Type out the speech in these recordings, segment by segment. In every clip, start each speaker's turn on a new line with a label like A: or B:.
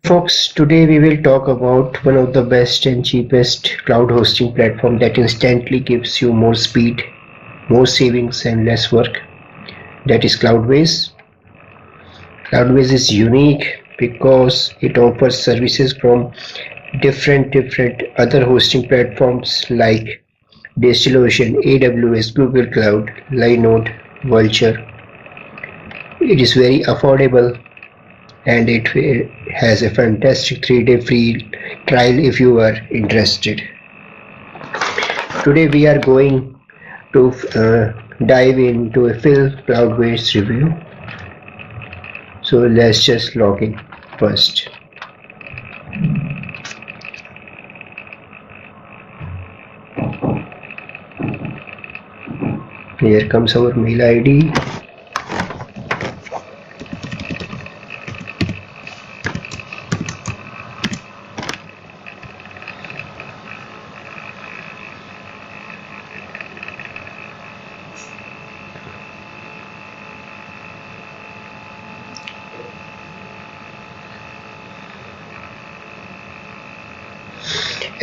A: Folks, today we will talk about one of the best and cheapest cloud hosting platform that instantly gives you more speed, more savings and less work. That is Cloudways. Cloudways is unique because it offers services from different other hosting platforms like DigitalOcean, AWS, Google Cloud, Linode, Vultr. It is very affordable and it has a fantastic 3-day free trial if you are interested. Today we are going to dive into a full Cloudways review. So let's just log in first. Here comes our mail ID.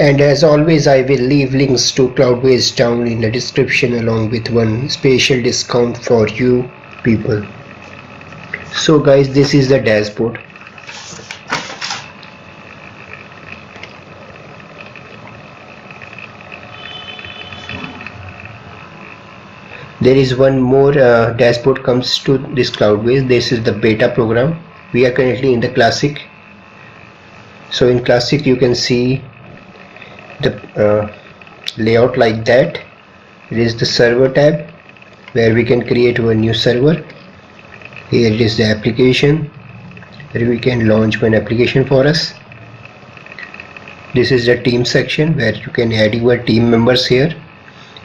A: And as always, I will leave links to Cloudways down in the description along with one special discount for you people. So guys, this is the dashboard. There is one more dashboard comes to this Cloudways. This is the beta program. We are currently in the classic. So in classic you can see the layout like that. It is the server tab where we can create one new server. Here it is the application where we can launch one application for us. This is the team section where you can add your team members here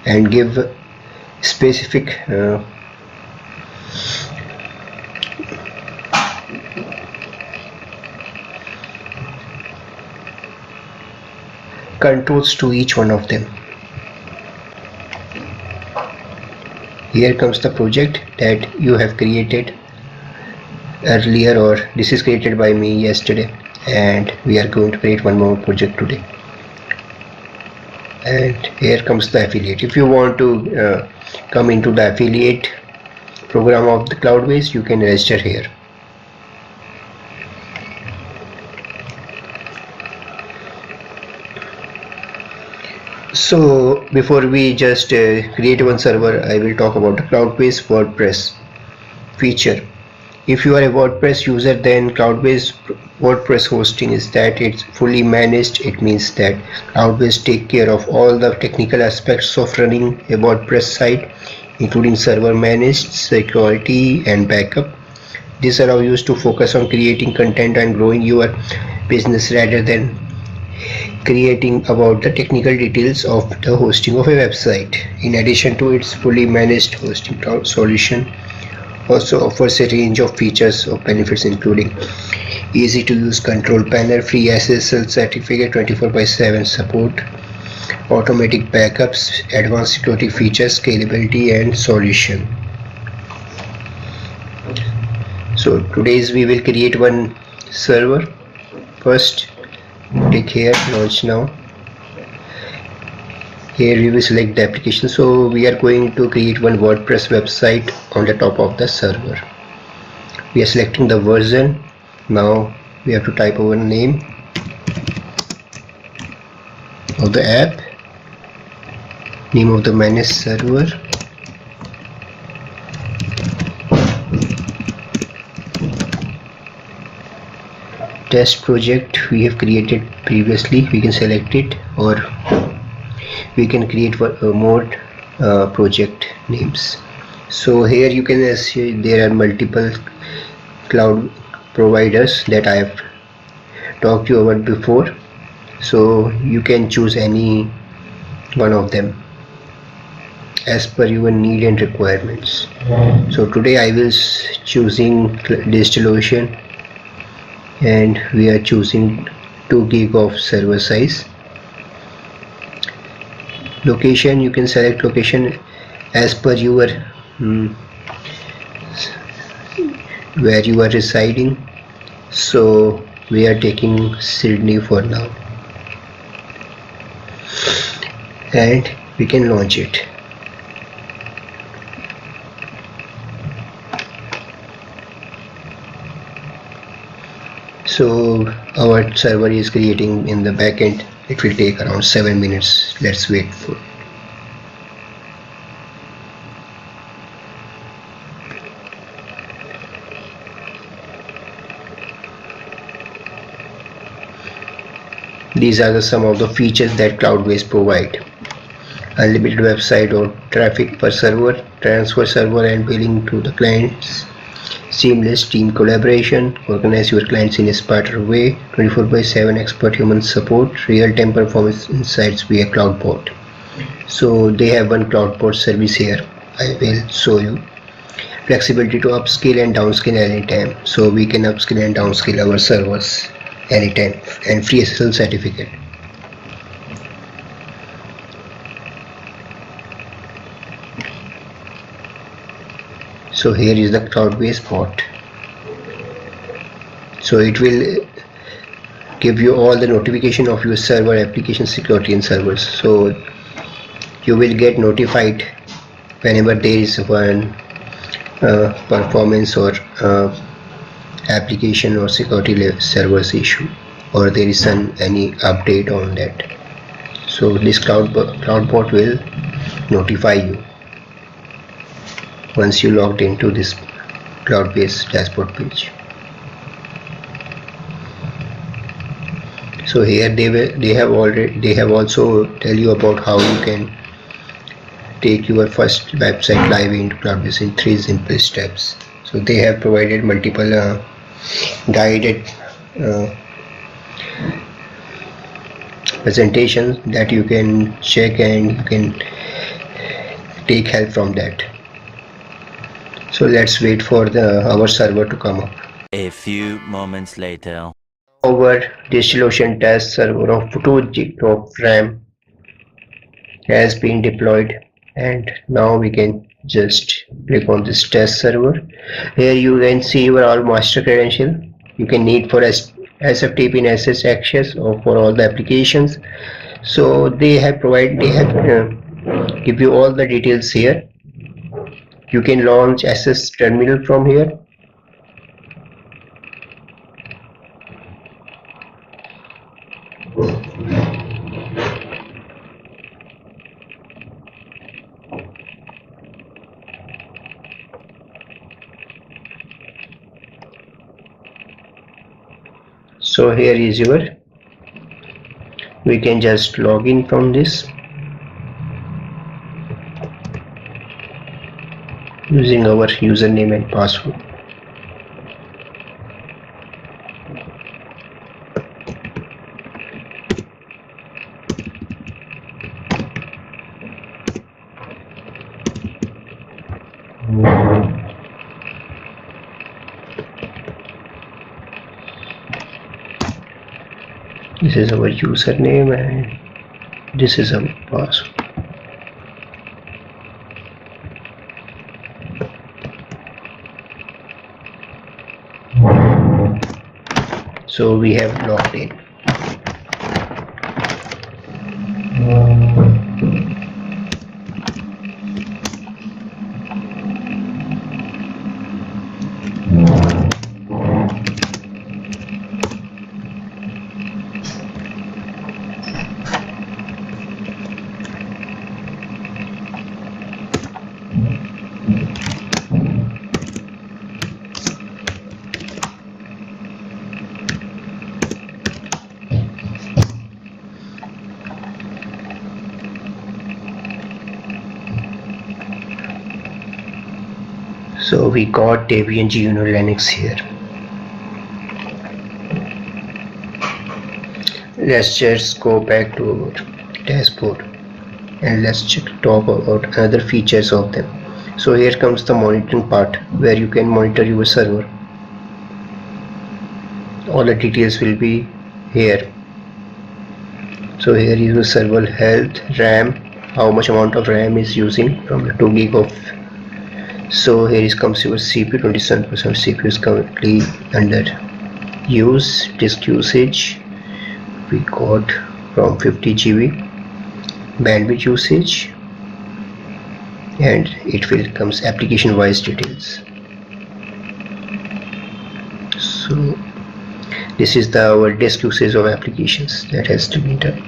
A: and give specific controls to each one of them. Here comes the project that you have created earlier, or this is created by me yesterday, and we are going to create one more project today. And here comes the affiliate. If you want to come into the affiliate program of the Cloudways, you can register here. So before we just create one server, I will talk about the Cloudways WordPress feature. If you are a WordPress user, then Cloudways WordPress hosting is that it's fully managed. It means that Cloudways take care of all the technical aspects of running a WordPress site, including server managed, security and backup. This allows you to focus on creating content and growing your business rather than creating about the technical details of the hosting of a website. In addition to its fully managed hosting cloud solution, also offers a range of features or benefits including easy to use control panel, free SSL certificate, 24/7 support, automatic backups, advanced security features, scalability and solution. So today's we will create one server. First click here, launch now. Here we will select the application. So we are going to create one WordPress website on the top of the server. We are selecting the version. Now we have to type our name of the app, name of the managed server, test project we have created previously. We can select it, or we can create more project names. So here you can see there are multiple cloud providers that I have talked to you about before, so you can choose any one of them as per your need and requirements. So today I will choosing DigitalOcean, and we are choosing 2 gig of server size. Location, you can select location as per your where you are residing. So we are taking Sydney for now, and we can launch it. So our server is creating in the backend. It will take around 7 minutes. Let's wait for. These are some of the features that Cloudways provide. Unlimited website or traffic per server, transfer server and billing to the clients, seamless team collaboration, organize your clients in a smarter way, 24/7 expert human support, real-time performance insights via CloudBot. So they have one CloudBot service here. I will show you. Flexibility to upscale and downscale anytime. So we can upscale and downscale our servers anytime, and free SSL certificate. So here is the Cloudways bot. So it will give you all the notification of your server application security and servers. So you will get notified whenever there is one performance or application or security servers issue, or there is any update on that. So this CloudBot will notify you once you logged into this Cloudways dashboard page. So here they have also tell you about how you can take your first website live into Cloudways in 3 simple steps. So they have provided multiple guided presentations that you can check, and you can take help from that. So let's wait for our server to come up.
B: A few moments later.
A: Our DigitalOcean test server of 2 GB of RAM has been deployed, and now we can just click on this test server. Here you can see your all master credential. You can need for SFTP and SS access or for all the applications. So they have give you all the details here. You can launch SS terminal from here. So here is we can just log in from this using our username and password. This is our username and this is our password. So we have logged in. So we got Debian GNU Linux here. Let's just go back to our dashboard and let's talk about other features of them. So here comes the monitoring part where you can monitor your server. All the details will be here. So here is the server health, RAM, how much amount of RAM is using from the 2 GB of. So here comes your CPU, 27% CPU is currently under use disk usage we got from 50 GB, bandwidth usage, and it will comes application wise details. So this is our disk usage of applications that has to be done.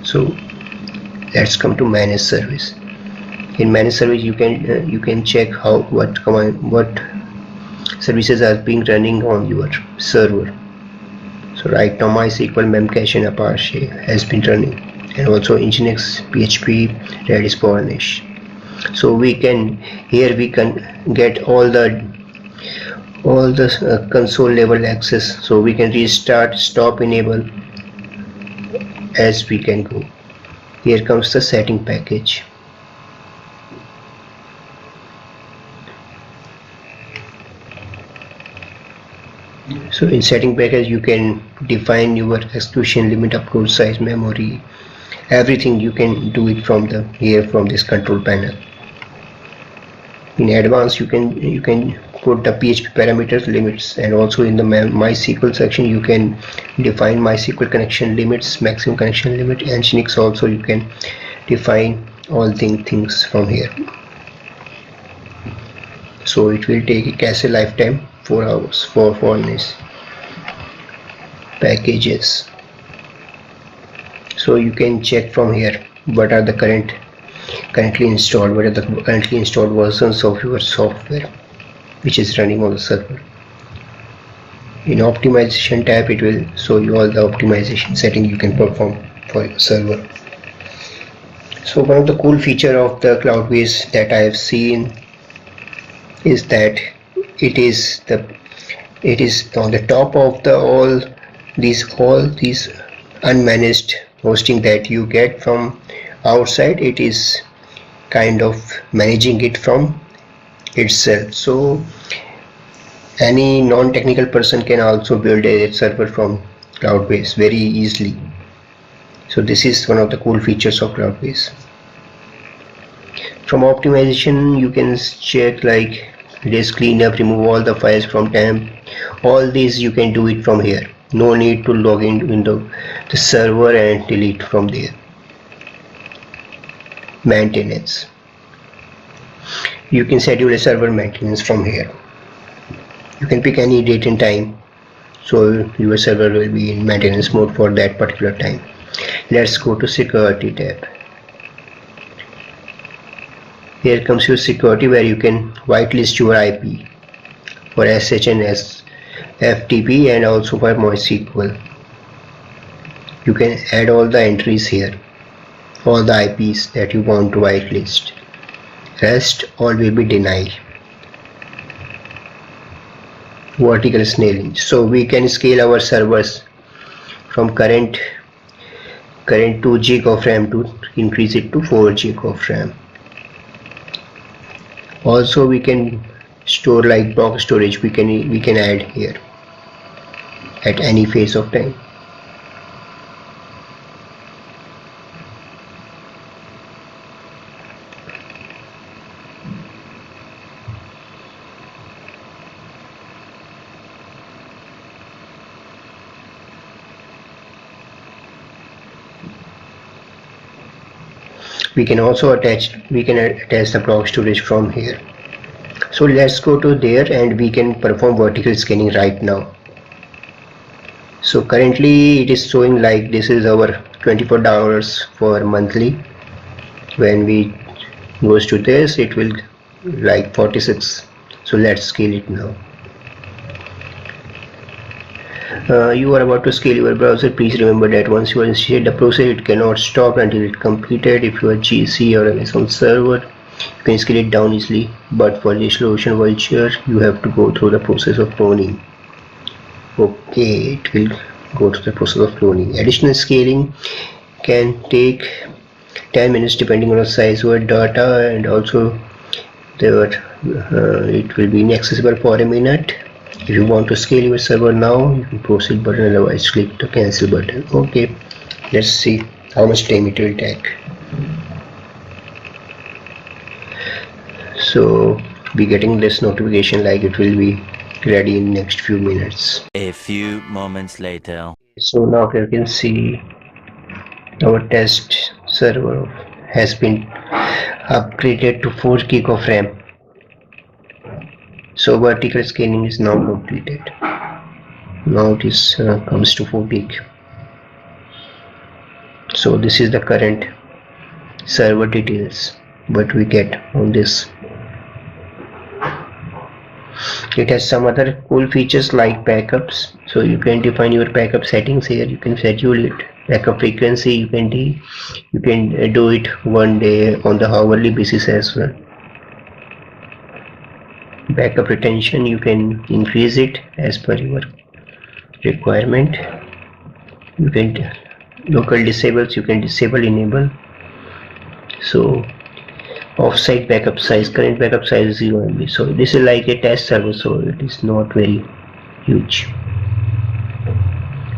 A: So let's come to manage service. In manage service you can check what services are being running on your server. So right now MySQL, Memcache and Apache has been running, and also Nginx, PHP, Redis, Varnish. So we can get all the console level access, so we can restart, stop, enable as we can go. Here comes the setting package. So in setting package you can define your execution limit, upload size, memory, everything you can do it from from this control panel. In advanced you can put the PHP parameters, limits, and also in the MySQL section you can define MySQL connection limits, maximum connection limit, and Nginx also you can define all things from here. So it will take a cache lifetime 4 hours for Varnish. Packages, so you can check from here what are the currently installed versions of your software which is running on the server. In optimization tab it will show you all the optimization setting you can perform for your server. So one of the cool feature of the Cloudways that I have seen is that it is on the top of all these unmanaged hosting that you get from outside. It is kind of managing it from itself, so any non-technical person can also build a server from Cloudways very easily. So this is one of the cool features of Cloudways. From optimization you can check like disk cleanup, remove all the files from temp. All these you can do it from here. No need to log into the server and delete from there. Maintenance, you can schedule a server maintenance from here. You can pick any date and time, so your server will be in maintenance mode for that particular time. Let's go to security tab. Here comes your security, where you can whitelist your IP for SHN, FTP, and also for MySQL. You can add all the entries here, all the IPs that you want to whitelist. Rest all will be denied. Vertical scaling, so we can scale our servers from current 2 GB of RAM to increase it to 4 GB of RAM. Also we can store like block storage, we can add here at any phase of time. We can attach the block storage from here. So let's go to there and we can perform vertical scanning right now. So currently it is showing like this is our $24 for monthly. When we goes to this, it will like 46. So let's scale it now. You are about to scale your browser. Please remember that once you initiate the process, it cannot stop until it completed. If you are GC or Amazon server, you can scale it down easily, but for DigitalOcean Vultr, you have to go through the process of cloning. Okay, it will go through the process of cloning. Additional scaling can take 10 minutes depending on the size of your data, and also it will be inaccessible for a minute. If you want to scale your server now, you can proceed button, otherwise click the cancel button. Okay, let's see how much time it will take. So be getting this notification like it will be ready in next few minutes.
B: A few moments later.
A: So now you can see our test server has been upgraded to 4 gig of RAM. So vertical scaling is now completed. Now this comes to 4 gig. So this is the current server details what we get on this. It has some other cool features like backups, so you can define your backup settings here. You can schedule it, backup frequency, you can do it one day on the hourly basis as well. Backup retention, you can increase it as per your requirement. You can local disables, you can disable, enable. So offsite backup size, current backup size is 0 MB. So this is like a test server, so it is not very huge.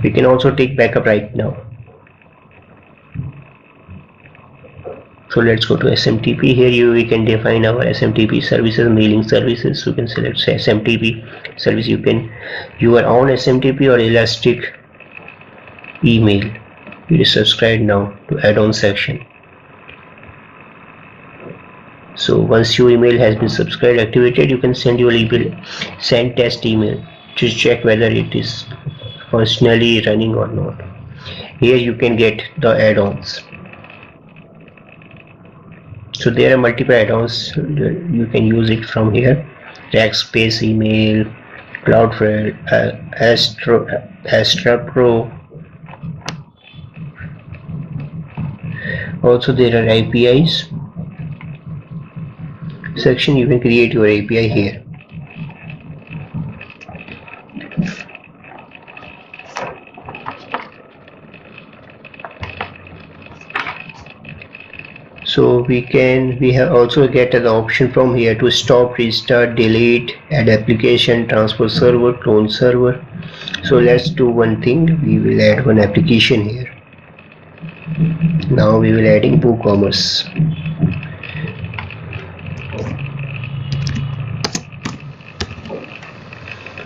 A: We can also take backup right now. So let's go to SMTP. Here we can define our SMTP services, mailing services. You can select SMTP service. You can your own SMTP or elastic email. You subscribe now to add-on section. So once your email has been subscribed activated, you can send your email, send test email to check whether it is functionally running or not. Here you can get the add-ons. So there are multiple add-ons, you can use it from here. Rackspace email, Cloudflare, Astra Pro. Also there are APIs section. You can create your API here. So we have also get the option from here to stop, restart, delete, add application, transfer server, clone server. So let's do one thing. We will add one application here. Now we will adding WooCommerce.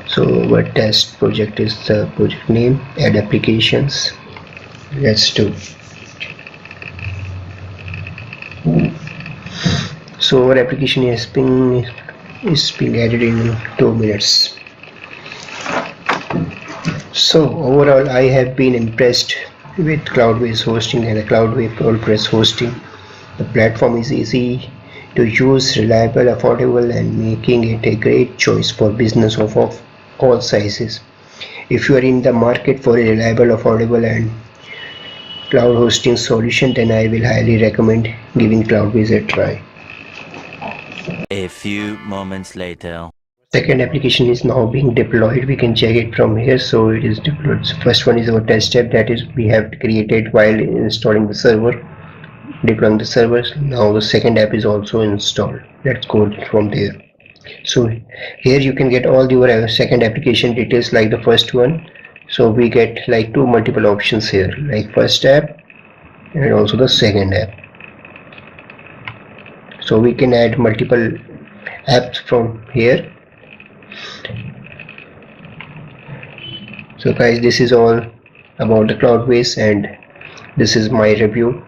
A: So our test project is the project name, add applications. Let's do. So our application is being added in 2 minutes. So overall I have been impressed with Cloudways hosting and the Cloudways WordPress hosting. The platform is easy to use, reliable, affordable, and making it a great choice for business of all sizes. If you are in the market for a reliable, affordable, and cloud hosting solution, then I will highly recommend giving Cloudways a try.
B: A few moments later.
A: Second application is now being deployed. We can check it from here. So it is deployed. So first one is our test app that is we have created while installing the server, deploying the servers. Now the second app is also installed. Let's go from there. So here you can get all your second application details like the first one. So we get like two multiple options here, like first app and also the second app. So we can add multiple apps from here. So guys, this is all about the Cloudways and this is my review.